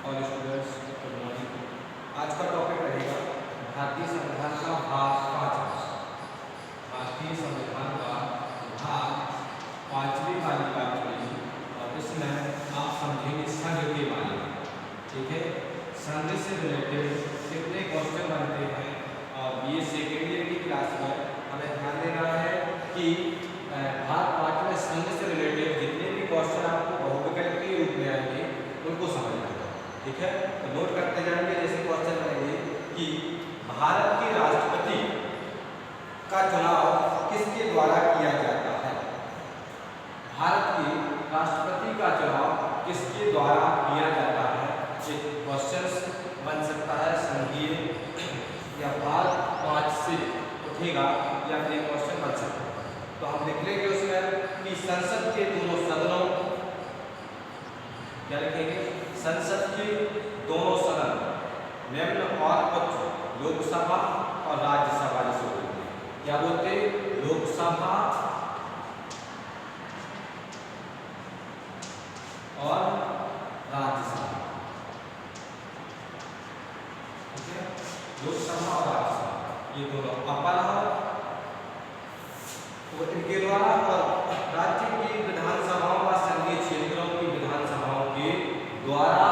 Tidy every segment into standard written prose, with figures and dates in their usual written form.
और students good morning. आज का टॉपिक रहेगा भारतीय संविधान का भाग 5। भारतीय संविधान का भाग 5वीं वाली बात करेंगे और इसमें आप समझेंगे संघ के बारे में। ठीक है, संघ से रिलेटेड कितने क्वेश्चन बनते हैं और ये सेकेंड ईयर की क्लास में हमें ध्यान देना है कि भाग 5 में संघ से रिलेटेड जितने भी क्वेश्चन आपको बहुविकल्प के रूप में आएंगे उनको समझना है। ठीक है, तो नोट करते जाएंगे। जैसे क्वेश्चन रहेंगे कि भारत के राष्ट्रपति का चुनाव किसके द्वारा किया जाता है। भारत के राष्ट्रपति का चुनाव किसके द्वारा किया जाता है। एक क्वेश्चन बन सकता है संघीय या भाग 5 से उठेगा या फिर क्वेश्चन बन सकता है। तो हम लिख लेंगे उसमें कि संसद के दोनों सदनों, क्या लिखेंगे, संसद के दोनों सदन निम्न और उच्च लोकसभा और राज्यसभा जिसे बोलते हैं, क्या बोलते हैं, लोकसभा और राज्यसभा। ठीक है, लोकसभा और राज्यसभा ये दोनों अपर है तो इनके द्वारा और राज्य की विधानसभाओं व संघीय क्षेत्रों की विधानसभाओं के द्वारा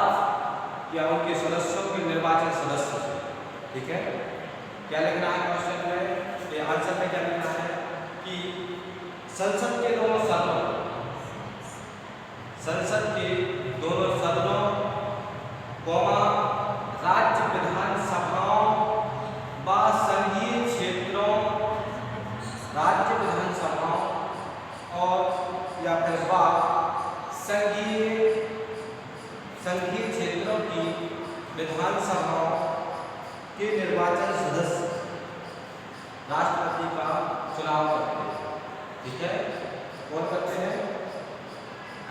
या उनके सदस्यों के निर्वाचन सदस्य। ठीक है, क्या लिखना है क्वेश्चन में, ये आंसर में क्या लिखना है कि संसद के दोनों सदनों, संसद के दोनों सदनों कौमा राज्य विधानसभाओं व संघीय क्षेत्रों, राज्य विधानसभाओं और या फिर संघीय क्षेत्रों की विधानसभाओं के निर्वाचन सदस्य राष्ट्रपति का चुनाव करते हैं। ठीक है, कौन करते हैं,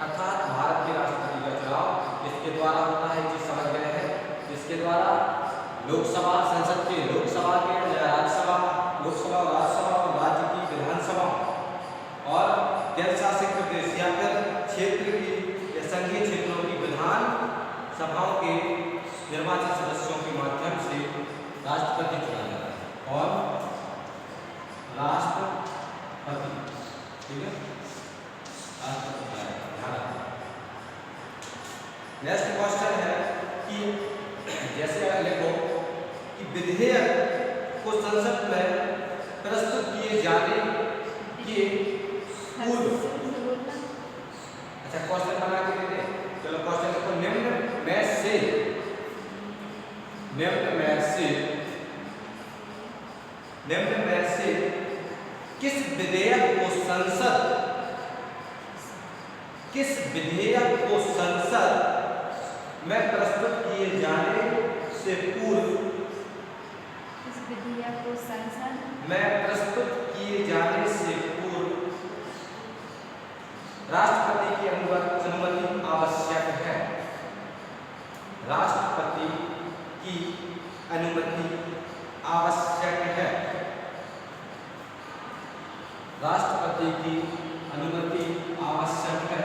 अर्थात भारत के राष्ट्रपति का चुनाव किसके द्वारा होता है, जी समझ गए हैं, जिसके द्वारा लोकसभा, संसद के लोकसभा के राज्यसभा, लोकसभा और राज्यसभा और राज्य की विधानसभा और केंद्र शासित प्रदेश या फिर क्षेत्र की या संघीय क्षेत्रों की विधान सभाओं के निर्वाचित सदस्यों के माध्यम से राष्ट्रपति चुना जाता है। और राष्ट्रपति, ठीक है, राष्ट्रपति। नेक्स्ट क्वेश्चन है कि जैसे लिखो कि विधेयक को संसद में प्रस्तुत किए जाने के पूर्व, अच्छा क्वेश्चन बना के देते हैं, चलो क्वेश्चन लिखो, निम्न में से किस विधेयक को संसद में प्रस्तुत किए जाने से पूर्व, इस विधेयक को संसद में प्रस्तुत किए जाने से पूर्व राष्ट्रपति की अनुमति आवश्यक है। राष्ट्रपति की अनुमति आवश्यक है। राष्ट्रपति की अनुमति आवश्यक है।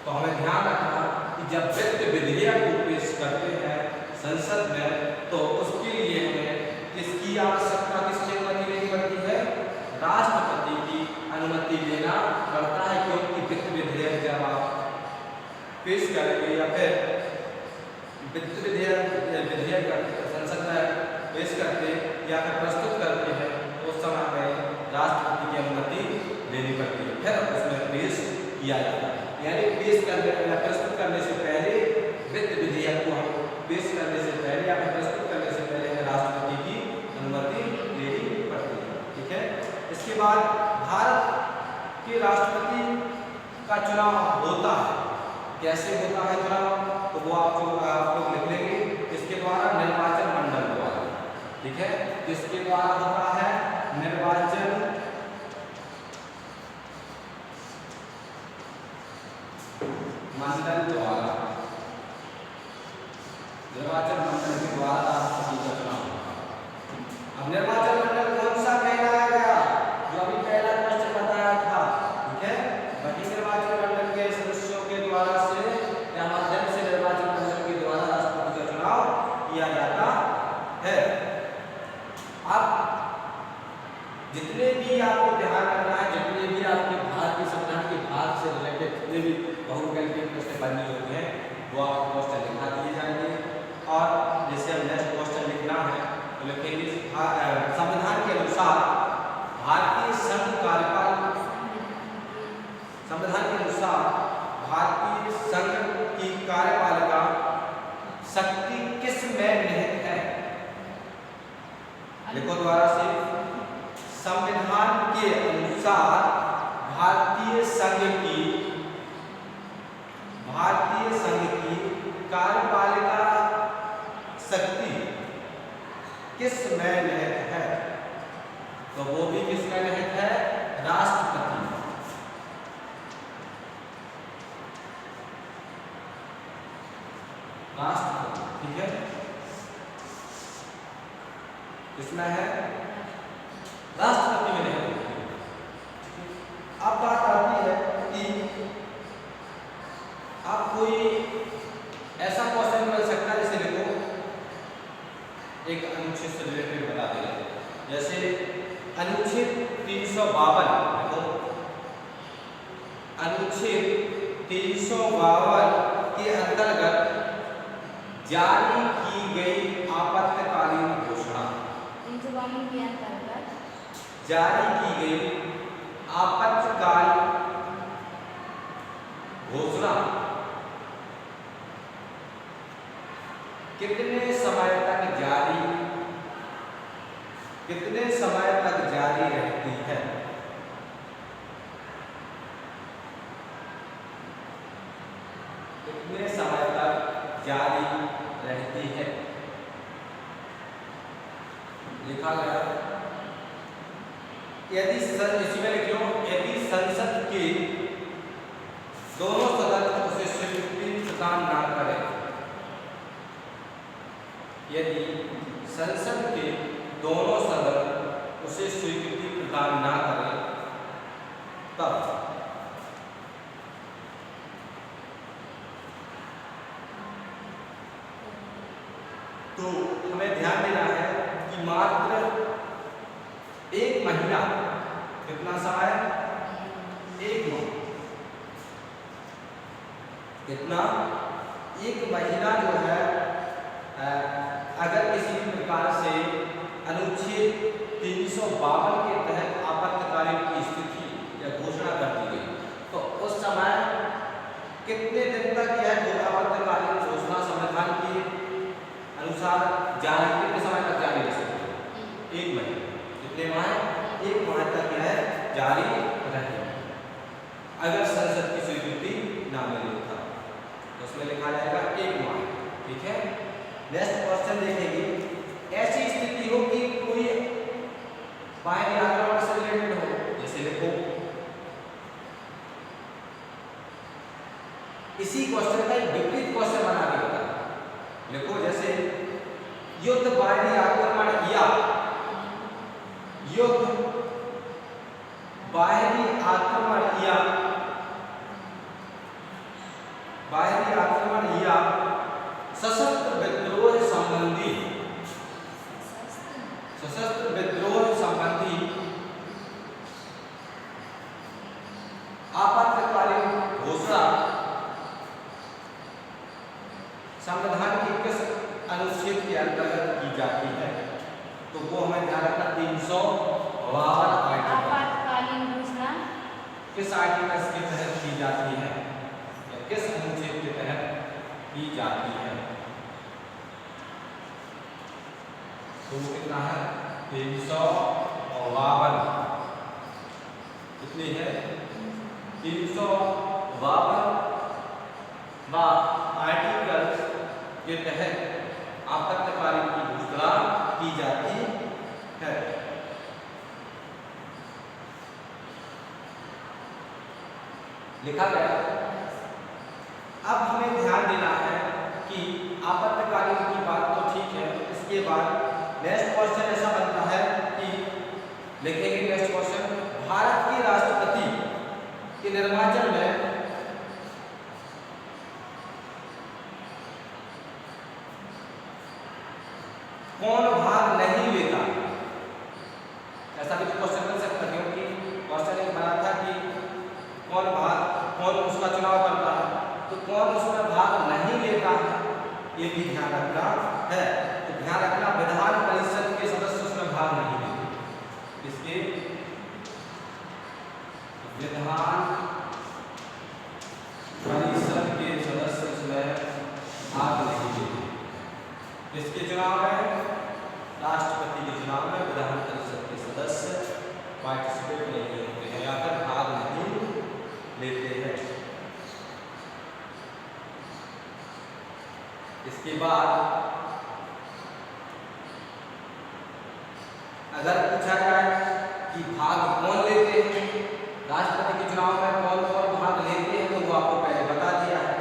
तो हमें ध्यान रखना कि जब वित्त विधेयक को पेश करते हैं संसद में तो उसके लिए हमें किसकी आवश्यकता, किसकी अनुमति लेनी पड़ती है, राष्ट्रपति की अनुमति लेना पड़ता है। क्योंकि वित्त विधेयक जब आप पेश करेंगे या फिर वित्त विधेयक संसद में पेश करते या फिर प्रस्तुत करते हैं उस समय में राष्ट्रपति की अनुमति लेनी पड़ती है, फिर उसमें पेश किया जाता है। यानी पेश करने या प्रस्तुत करने से पहले, वित्त विधेयक को हम पेश करने से पहले या फिर प्रस्तुत करने से पहले हमें राष्ट्रपति की अनुमति लेनी पड़ती है। ठीक है, इसके बाद भारत के राष्ट्रपति का चुनाव होता है। कैसे होता है चुनाव, तो वो आप लोग लिख लेंगे, इसके द्वारा निर्वाचन मंडल द्वारा। ठीक है, किसके द्वारा होता है, निर्वाचन मंडल द्वारा। निर्वाचन मंडल के द्वारा राष्ट्रपति का चुनाव। अब निर्वाचन मंडल कौन सा कहलाया गया, जो अभी जितने भी आपको ध्यान रखना है, जितने भी आपके भारतीय संविधान के भाग से रिलेटेड जितने भी बहुविकल्प के प्रश्न बनने होते हैं वो आपको क्वेश्चन लिखा दिए जाएंगे। और जैसे हम नेक्स्ट क्वेश्चन लिखना है तो लिखेंगे संविधान के अनुसार भारतीय संघ कार्यपालिका, संविधान के अनुसार भारतीय संघ की कार्यपालिका शक्ति किस में निहित है? लिखो दोबारा से। संविधान के अनुसार भारतीय संघ की कार्यपालिका शक्ति किस में निहित है? तो वो भी किस में निहित है? राष्ट्रपति। राष्ट्रपति, ठीक है, किसमें है? राष्ट्रपति में नहीं। अब बात आती है कि आप कोई ऐसा क्वेश्चन मिल सकता है, जैसे देखो एक अनुच्छेद से रिलेटेड बता देगा, जैसे अनुच्छेद 352, देखो अनुच्छेद 352 के अंतर्गत जारी की गई आपातकालीन घोषणा, 352 के अंतर्गत जारी की गई आपातकाल घोषणा कितने समय तक जारी रहती है? कितने समय तक जारी रहती है? लिखा गया, यदि इसमें लिख लो, यदि संसद के दोनों सदन उसे स्वीकृति प्रदान ना करें, यदि संसद के दोनों सदन उसे स्वीकृति प्रदान ना करें तब तो हमें ध्यान देना है कि मात्र एक महीना, कितना समय? एक माह, कितना? एक महीना जो है, अगर किसी भी प्रकार से अनुच्छेद 352 के तहत आपातकालीन की स्थिति या घोषणा कर दी गई तो उस समय कितने दिन तक यह आपातकालीन घोषणा संविधान के अनुसार जारी, कितने समय तक जारी रह सकती है? एक महीने। कितने माह? एक माह तक यह जारी रहेगी अगर संसद की स्वीकृति ना मिले था, तो उसमें लिखा जाएगा एक माह, ठीक है। नेक्स्ट क्वेश्चन देखेंगे, ऐसी स्थिति हो कि कोई बाहरी आक्रमण से रिलेटेड हो, जैसे लिखो, इसी क्वेश्चन का एक विपरीत क्वेश्चन बना के बता, लिखो जैसे युद्ध, बाहरी आक्रमण या युद्ध, बाहरी आक्रमण या सशस्त्र विद्रोह संबंधी आपातकालीन घोषणा संविधान के किस अनुच्छेद के अंतर्गत की जाती है? तो वो हमें ध्यान रखना, 352 आपातकालीन घोषणा किस आर्टिकल के तहत की जाती है या किस अनुच्छेद के तहत की जाती है? तो वो कितना है? 352, कितनी है? 352 आर्टिकल के तहत आपातकालीन की घोषणा की जाती है। लिखा गया। अब हमें ध्यान देना है कि आपातकालीन की बात तो ठीक है, इसके बाद नेक्स्ट क्वेश्चन ऐसा बनता है कि लिखेंगे नेक्स्ट क्वेश्चन, भारत के राष्ट्रपति के निर्वाचन में कौन भाग नहीं लेता? ऐसा भी क्वेश्चन ये भी ध्यान रखना है। तो ध्यान रखना विधान परिषद के सदस्य उसमें भाग नहीं लेते। इसके विधान परिषद के सदस्य इसमें भाग नहीं लेते। इसके चुनाव में राष्ट्रपति के चुनाव में विधान परिषद के सदस्य पार्टिसिपेट नहीं होते हैं या फिर भाग नहीं लेते हैं। इसके बाद अगर पूछा जाए कि भाग कौन लेते हैं, राष्ट्रपति के चुनाव में कौन कौन भाग लेते हैं, तो वो आपको पहले बता दिया है,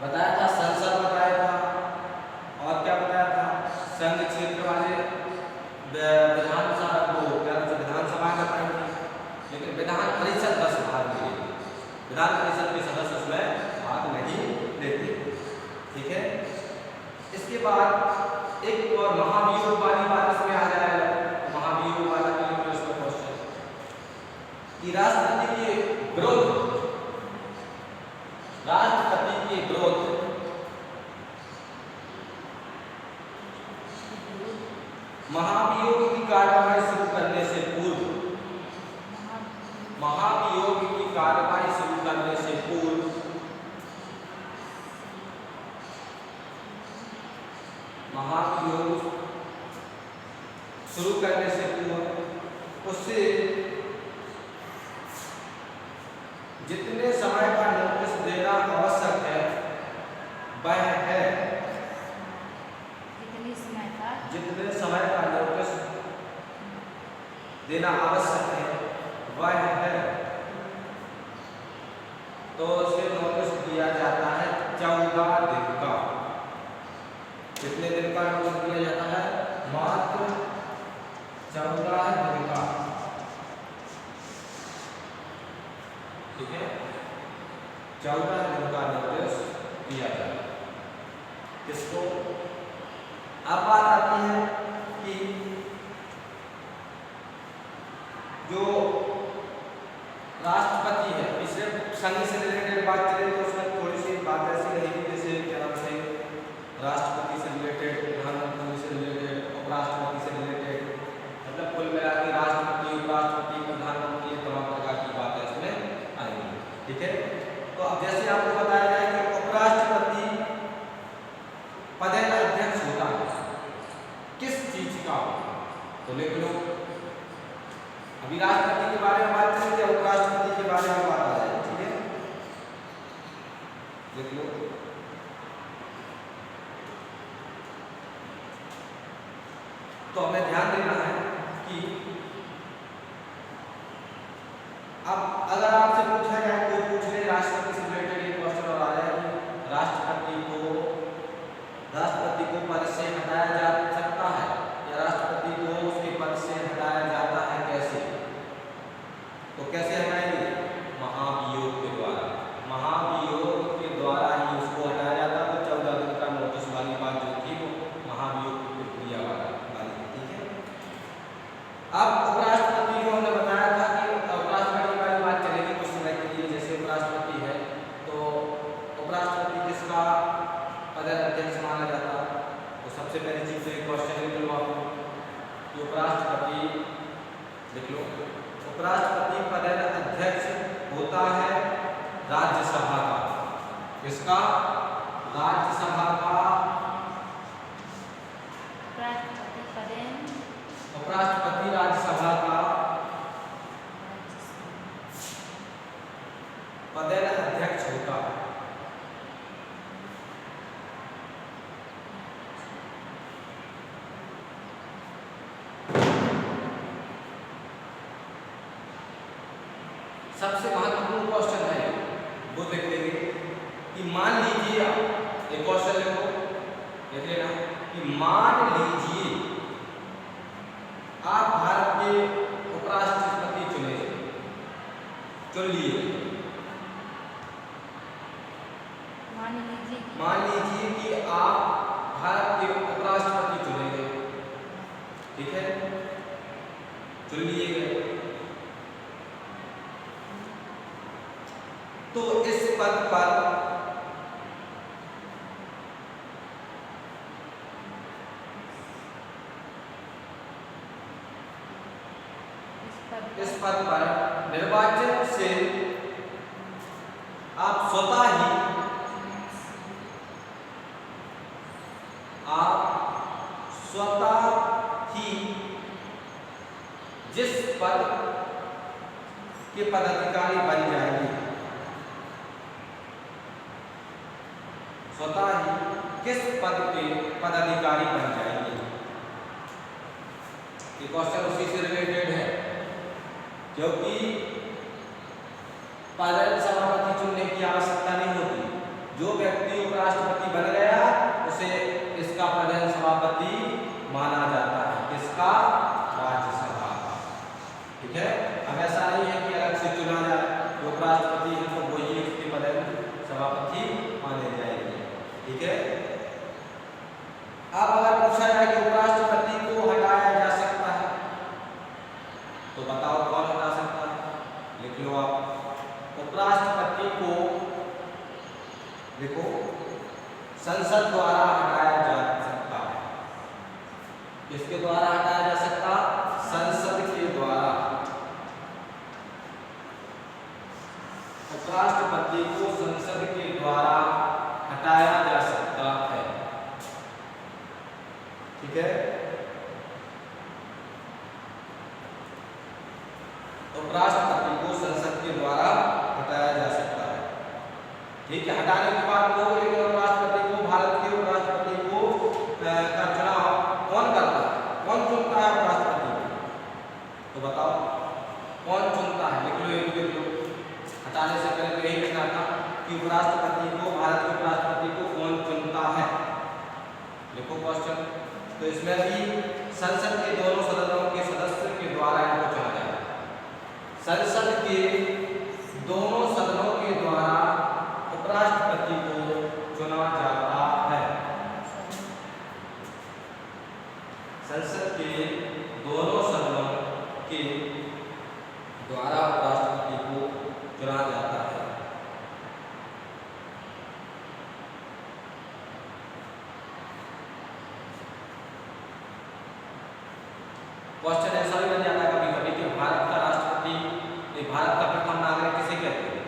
बताया था संसद बताया था, और क्या बताया था, संघ क्षेत्र वाले विधानसभा को विधानसभा का टाइम था, लेकिन विधान परिषद बस भाग नहीं लेती। विधान परिषद के सदस्य उसमें भाग नहीं लेते। ठीक है। इसके बाद एक और महाभियोग वाली बात इसमें आ जाएगा। महाभियोग वाला उसका क्वेश्चन कि राष्ट्रपति के विरुद्ध महाभियोग की कार्रवाई शुरू करने से पूर्व महाभियोग की कार्रवाई शुरू करने से पूर्व महाभियोग शुरू करने से पूर्व उससे जितने समय का नोटिस देना आवश्यक है वह है जितने समय का नोटिस देना आवश्यक है वह है, तो उसे नोटिस दिया जाता है 14 दिन का। कितने दिन का नोटिस दिया जाता है? मात्र 14 दिन का। ठीक है, 14 दिन का नोटिस दिया जाता है। किसको? अब बात आती है कि जो राष्ट्रपति है, पिछले संघ से रिलेटेड बात करें तो उसमें थोड़ी सी बात ऐसी रहेगी जैसे क्या नाम से राष्ट्रपति से रिलेटेड, प्रधानमंत्री से रिलेटेड, उपराष्ट्रपति से रिलेटेड, मतलब कुल मिला के राष्ट्रपति, उपराष्ट्रपति, प्रधानमंत्री तमाम प्रकार की बातें इसमें आएंगी। ठीक है। तो अब जैसे आपको बताया जाए कि उपराष्ट्रपति पदेन अध्यक्ष होता है किस चीज का, तो लिख लो। अभी राष्ट्रपति के बारे में बात करेंगे, उपराष्ट्रपति के बारे में बात आ जाएगी। ठीक है, लिख लो। तो हमें ध्यान देना है कि अब अगर आपसे पूछा जाए, कोई पूछ ले राष्ट्रपति से रिलेटेड एक क्वेश्चन और आ जाए कि राष्ट्रपति को पद से हटाया जा सकता है या राष्ट्रपति को उसके पद से हटाया जाता है कैसे, तो कैसे हटाएंगे? महाभियोग के द्वारा। महाभियोग के द्वारा ही उसको हटाया जाता है। तो 14 दिन का नोटिस वाली बात जो थी वो महाभियोग की प्रक्रिया वाली। ठीक है। अब उपराष्ट्रपति को हमने बताया था कि उपराष्ट्रपति वाली बात चलेगी कुछ समय के लिए। जैसे उपराष्ट्रपति है तो उपराष्ट्रपति किसका पदेन अध्यक्ष माना जाता है, तो सबसे पहली चीज से क्वेश्चन लिख लो आप कि उपराष्ट्रपति लिख लो। उपराष्ट्रपति पदेन अध्यक्ष होता है राज्यसभा का। किसका? राज्यसभा का। उपराष्ट्रपति राज्यसभा का पदेन अध्यक्ष होता है। सबसे महत्वपूर्ण क्वेश्चन है वो देख लेंगे कि मान लीजिए, आप एक क्वेश्चन लिखो, देख लेना कि मान लीजिए आप भारत के उपराष्ट्रपति चुन लिए। मान लीजिए कि आप भारत के उपराष्ट्रपति चुने गए। ठीक है, चुन लिए गए। तो इस पद पर इस पद पर निर्वाचन से आप स्वतः ही जिस पद के पदाधिकारी बन जाएंगे, स्वतः ही किस पद के पदाधिकारी बन जाएंगे। ये क्वेश्चन उसी से रिलेटेड है, क्योंकि पद सभापति चुनने की आवश्यकता नहीं होती। जो व्यक्ति उपराष्ट्रपति बन गया उसे इसका प्रधान सभापति माना जाता है। किसका? राज्यसभा का। ठीक है। अब ऐसा नहीं है कि अलग से चुना जाए, जो उपराष्ट्रपति है तो वही उसके प्रधान सभापति माने जाएंगे। ठीक है। अब अगर पूछा जाए कि उपराष्ट्रपति को हटाया जा सकता है तो बताओ कौन हटा सकता है? लिख लो आप। उपराष्ट्रपति को देखो संसद द्वारा हटाया जा सकता है। किसके द्वारा हटाया जा सकता? संसद के द्वारा। उपराष्ट्रपति को संसद के द्वारा हटाया जा सकता है। ठीक है। उपराष्ट्रपति को संसद के द्वारा हटाया जा सकता है। ठीक है। हटाने की बात हो, लेकिन उपराष्ट्रपति को, भारत के उपराष्ट्रपति को का चुनाव कौन करता है? कौन चुनता है उपराष्ट्रपति को? तो बताओ कौन चुनता है? लिख लो, एक लिख लो। हटाने से पहले तो यही लिखना था कि उपराष्ट्रपति को, भारत के उपराष्ट्रपति को कौन चुनता है। लिखो क्वेश्चन। तो इसमें भी संसद के दोनों सदनों के सदस्य के द्वारा इनको चुना जाएगा। संसद के दोनों सदनों के द्वारा उपराष्ट्रपति को चुना जाता है। संसद के दोनों सदनों के द्वारा उपराष्ट्रपति को चुना जाता है। क्वेश्चन ऐसा भी बन जाता है कभी कभी कि भारत का राष्ट्रपति, भारत का प्रथम नागरिक किसे कहते हैं?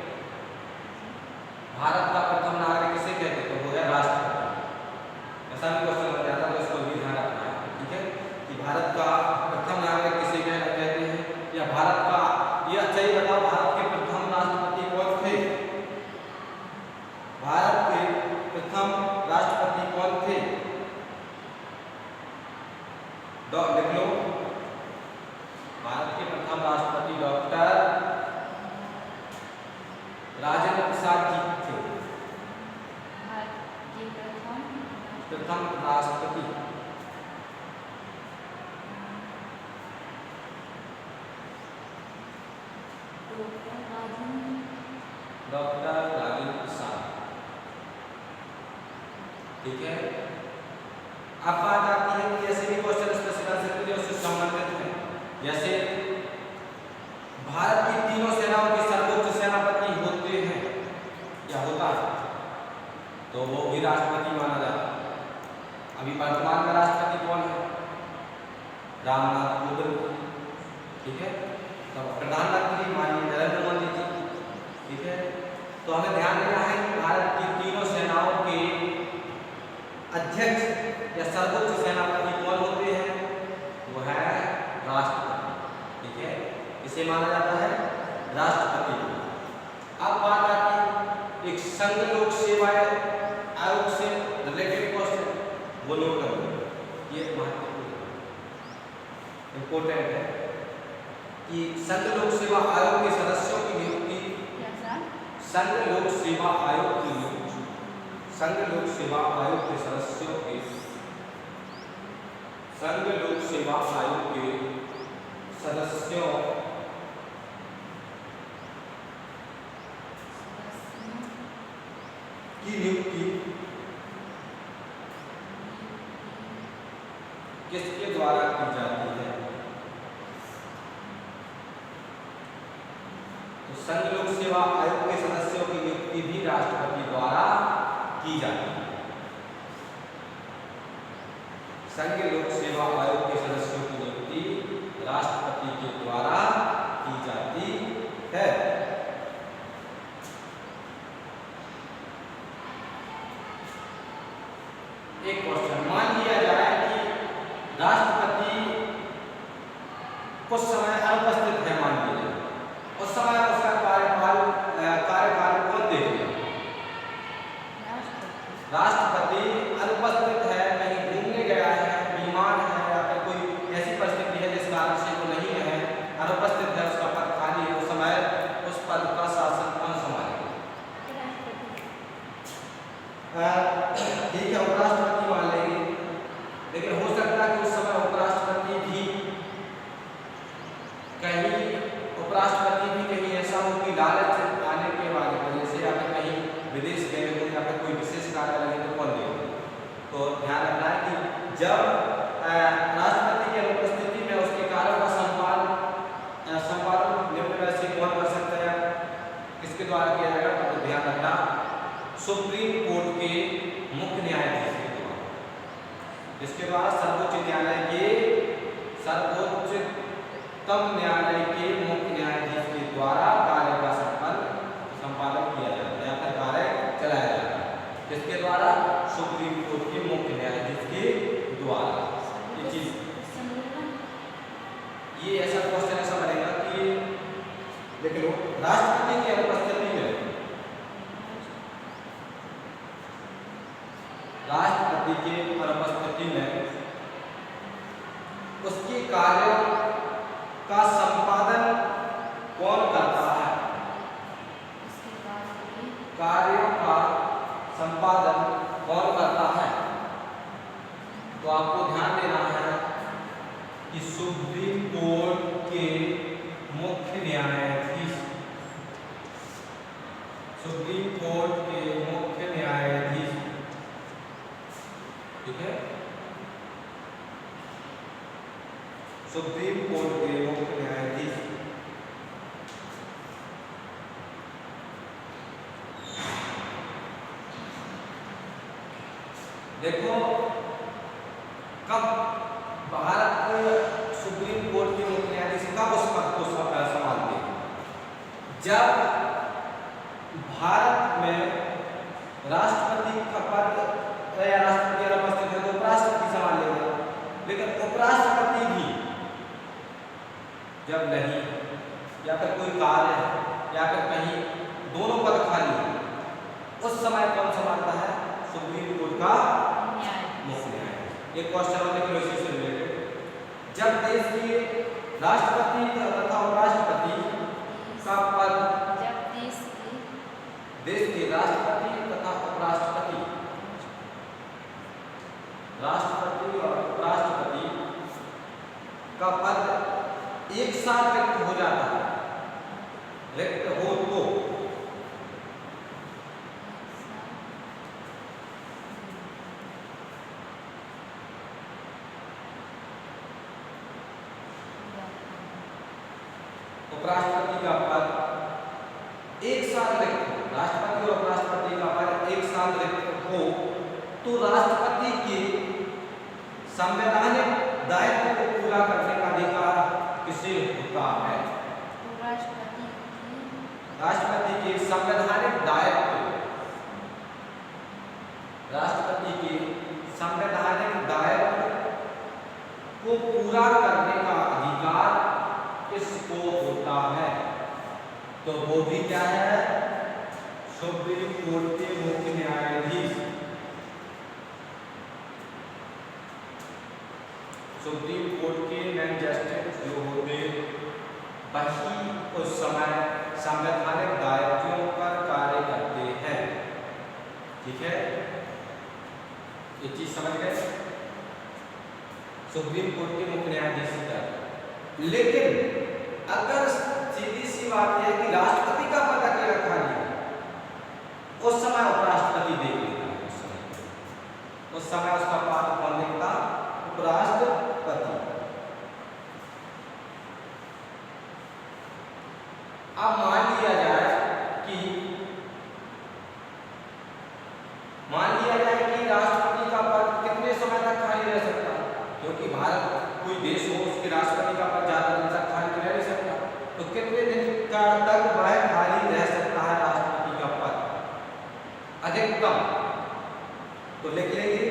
भारत का प्रथम नागरिक किसे कहते हैं? तो वो है राष्ट्रपति। ऐसा भी क्वेश्चन बन जाता है, तो इसको भी ध्यान रखना है। ठीक है। कि भारत का प्रथम नागरिक किसे कहते हैं, या भारत का, ये अच्छा ही बताओ, भारत के प्रथम राष्ट्रपति कौन थे? भारत के प्रथम राष्ट्रपति कौन थे? लिख लो। भारत के प्रथम राष्ट्रपति डॉक्टर राजेंद्र प्रसाद जी थे। प्रथम राष्ट्रपति डॉक्टर राजेंद्र प्रसाद। ठीक है। अब बात आती है कि ऐसे भी क्वेश्चन स्पेसिफिक उससे संबंधित है, जैसे भारत की तीनों सेनाओं के सर्वोच्च सेनापति होते हैं या होता है, तो वो भी राष्ट्रपति माना जाता है। अभी वर्तमान का राष्ट्रपति कौन है? रामनाथ कोविंद। ठीक है। तो प्रधानमंत्री माननीय नरेंद्र मोदी जी। ठीक है। तो हमें ध्यान देना है कि भारत की तीनों सेनाओं के अध्यक्ष या सर्वोच्च सेनापति कौन होते हैं? वो है राष्ट्रपति। ठीक है। इसे माना जाता है राष्ट्रपति। अब बात आती है एक संघ लोक सेवा आयोग से रिलेटेड क्वेश्चन, वो नोट करो, ये महत्वपूर्ण इंपॉर्टेंट है कि संघ लोक सेवा आयोग के सदस्यों की नियुक्ति, संघ लोक सेवा आयोग की नियुक्ति, संघ लोक सेवा आयोग के सदस्यों के, संघ लोक सेवा आयोग के सदस्यों की नियुक्ति किसके द्वारा की जाती है? तो संघ लोक सेवा आयोग के सदस्यों की नियुक्ति भी राष्ट्रपति द्वारा की जाती है। संघ लोक सेवा आयोग के सदस्यों की नियुक्ति राष्ट्रपति के द्वारा एक क्वेश्चन, मान लिया जाए कि राष्ट्रपति कुछ समय अनुपस्थित है, मान लीजिए उस समय उसका कार्यकाल कौन देखेगा? राष्ट्रपति अनुपस्थित है, कहीं घूमने गया है, बीमार है, या फिर कोई ऐसी परिस्थिति है जिस कारण से वो नहीं है, अनुपस्थित है, उसका पद खाली है, उस समय उस पद का शासन कौन संभालेगा? ठीक है, उपराष्ट्रपति मान लेंगे, लेकिन हो सकता है कि उस समय उपराष्ट्रपति भी कहीं ऐसा हो कि लालच आने के वजह से, या फिर कहीं विदेश गए हो, या फिर कोई विशेष कार्य लगे तो कौन देगा? तो ध्यान रखना है कि जब राष्ट्रपति की अनुपस्थिति में उसके कार्यों का संपादन निम्न में से कौन कर सकता है, किसके द्वारा किया जाएगा? तो ध्यान रखना, सुप्रीम कोर्ट के मुख्य न्यायाधीश के द्वारा, जिसके द्वारा सर्वोच्चतम न्यायालय के मुख्य न्यायाधीश के द्वारा कार्य का संपादन किया जाता है या फिर कार्य चलाया जाता है। किसके द्वारा? सुप्रीम कोर्ट के मुख्य न्यायाधीश के द्वारा। ये चीज, ये ऐसा क्वेश्चन ऐसा बनेगा कि देख लो, राष्ट्रपति की अनुपस्थिति में, राष्ट्रपति की अनुपस्थिति में उसके कार्य का संपादन कौन करता है? कार्यों का संपादन कौन करता है? तो आपको ध्यान देना है कि सुप्रीम कोर्ट के मुख्य न्यायाधीश, सुप्रीम कोर्ट के मुख्य न्यायाधीश, ठीक है, सुप्रीम कोर्ट के मुख्य न्यायाधीश देखो, कब भारत सुप्रीम कोर्ट के मुख्य न्यायाधीश कब उस पद को संभालते हैं? जब भारत में राष्ट्रपति का पद या राष्ट्रपति अनुपस्थित है तो उपराष्ट्रपति संभाल लेगा, लेकिन उपराष्ट्रपति भी जब नहीं, या फिर कोई कार्य है, या फिर कहीं दोनों पद खाली है, उस समय कौन संभालता है? सुप्रीम कोर्ट का मुख्य न्यायाधीश। एक क्वेश्चन और लेकिन इसी से रिलेटेड, जब देश के राष्ट्रपति तथा उपराष्ट्रपति का पद, जब देश के राष्ट्रपति तथा उपराष्ट्रपति, राष्ट्रपति और उपराष्ट्रपति का पद एक साथ रिक्त हो जाता है, रिक्त हो तो उपराष्ट्रपति का पद एक साथ रिक्त हो, राष्ट्रपति और उपराष्ट्रपति का पद एक साथ रिक्त हो तो राष्ट्रपति के संवैधानिक दायित्व को पूरा करने का अधिकार किसे होता है? राष्ट्रपति के संवैधानिक दायित्व, राष्ट्रपति के संवैधानिक दायित्व को पूरा करने का अधिकार किसको होता है? तो वो भी क्या है? सुप्रीम कोर्ट के मुख्य न्यायाधीश, सुप्रीम कोर्ट के मेन जस्टिस जो होते वही उस समय संवैधानिक दायित्वों पर कार्य करते हैं। ठीक है, ये चीज समझ गए? सुप्रीम कोर्ट के मुख्य न्यायाधीश का, लेकिन अगर सीधी सी बात है कि राष्ट्रपति का पद अकेला खाली है, उस समय उपराष्ट्रपति देख लेता है, उस समय उसका पद कौन देखता? उपराष्ट्रपति। अब मान लिया जाए कि राष्ट्रपति का पद कितने समय तक खाली रह सकता है, क्योंकि भारत कोई देश हो उसके राष्ट्रपति का पद ज्यादा दिन तक खाली रह नहीं सकता, तो कितने दिन तक वह खाली रह सकता है राष्ट्रपति का पद? अधिकतम तो लिख लेंगे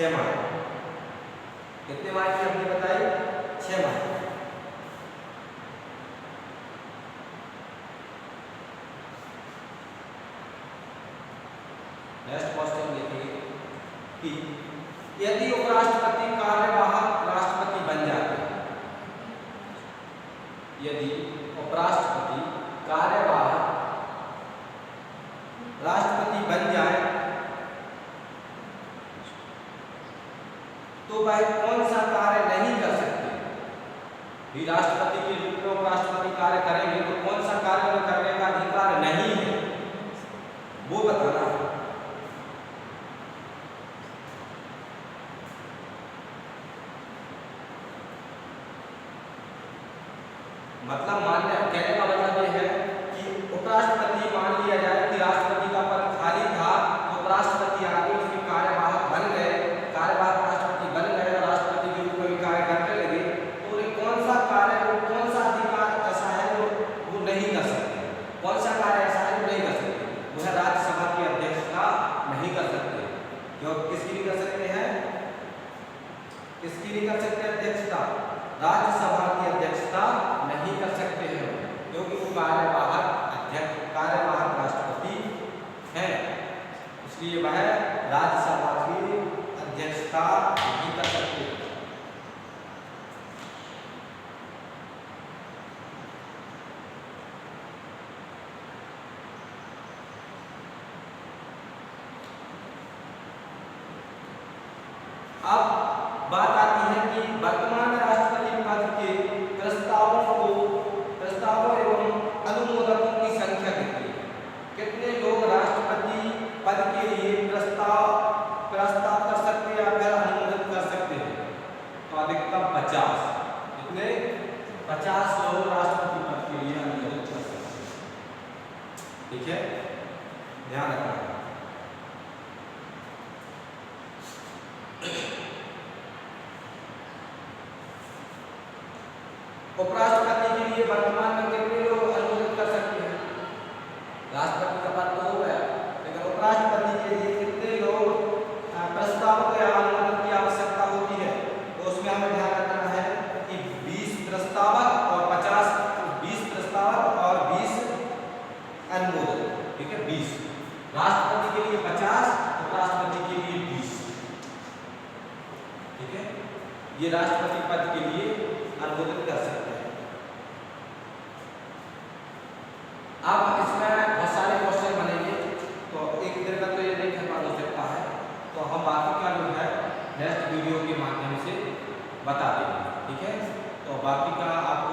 6 मार्क। कितने मार्क की हमने बताई? 6 मार्क। नेक्स्ट क्वेश्चन देखिए कि यदि उपराष्ट्रपति कार्यवाहक राष्ट्रपति बन जाते हैं, यदि उपराष्ट्रपति कार्यवाहक राष्ट्रपति बन जाए तो वह कौन सा कार्य नहीं कर सकते? भी राष्ट्रपति के रूप में उपराष्ट्रपति कार्य करेंगे तो कौन सा कार्य उन्हें करने का अधिकार नहीं है, वो बताना है। मतलब मान्य कहने का मतलब ये है कि उपराष्ट्रपति मान लिया जाए कि राष्ट्रपति का पद खाली था तो उपराष्ट्रपति आगे उसके कार्यवाहक बन गए, कार्यवाहक राष्ट्रपति बन गए और राष्ट्रपति के रूप में भी कार्य करने लगे, तो उन्हें कौन सा कार्य, कौन सा अधिकार ऐसा है जो वो नहीं कर सकते? कौन सा कार्य ऐसा है जो नहीं कर सकते? वह राज्यसभा की अध्यक्षता नहीं कर सकते। क्यों? किसकी नहीं कर सकते हैं? किसकी नहीं कर सकते अध्यक्षता? राज्यसभा की अध्यक्षता नहीं कर सकते हैं, क्योंकि वो कार्यवाहक अध्यक्ष, कार्यवाहक राष्ट्रपति है, इसलिए वह राज्यसभा की अध्यक्षता नहीं कर सकते। अब बात आती है कि वर्तमान राष्ट्रपति पद के प्रस्तावों एवं अनुमोदकों की संख्या कितनी है? कितने लोग राष्ट्रपति पद के लिए प्रस्ताव कर सकते हैं या फिर अनुमोदित कर सकते हैं? तो अधिकतम 50। कितने? 50 लोग राष्ट्रपति पद के लिए अनुमोदित कर सकते हैं। ठीक है, ध्यान रखना। उपराष्ट्रपति के लिए वर्तमान में कितने लोग अनुमोदित कर सकते हैं? राष्ट्रपति का पद तो हो गया, लेकिन उपराष्ट्रपति के लिए कितने लोग प्रस्ताव या अनुमोदन की आवश्यकता होती है? तो उसमें हमें ध्यान रखना है कि 20 प्रस्तावक और 20 प्रस्तावक और 20 अनुमोदन। ठीक है, 20 राष्ट्रपति के लिए 50, उपराष्ट्रपति के लिए 20। ठीक है, ये राष्ट्रपति पद के लिए अनुमोदित कर सकते हैं। अब इसमें बहुत सारे क्वेश्चन बनेंगे, तो एक दिन का तो ये नहीं खत्म हो सकता है, तो हम बाकी का जो है नेक्स्ट वीडियो के माध्यम से बता देंगे। ठीक है, तो बाकी का आपको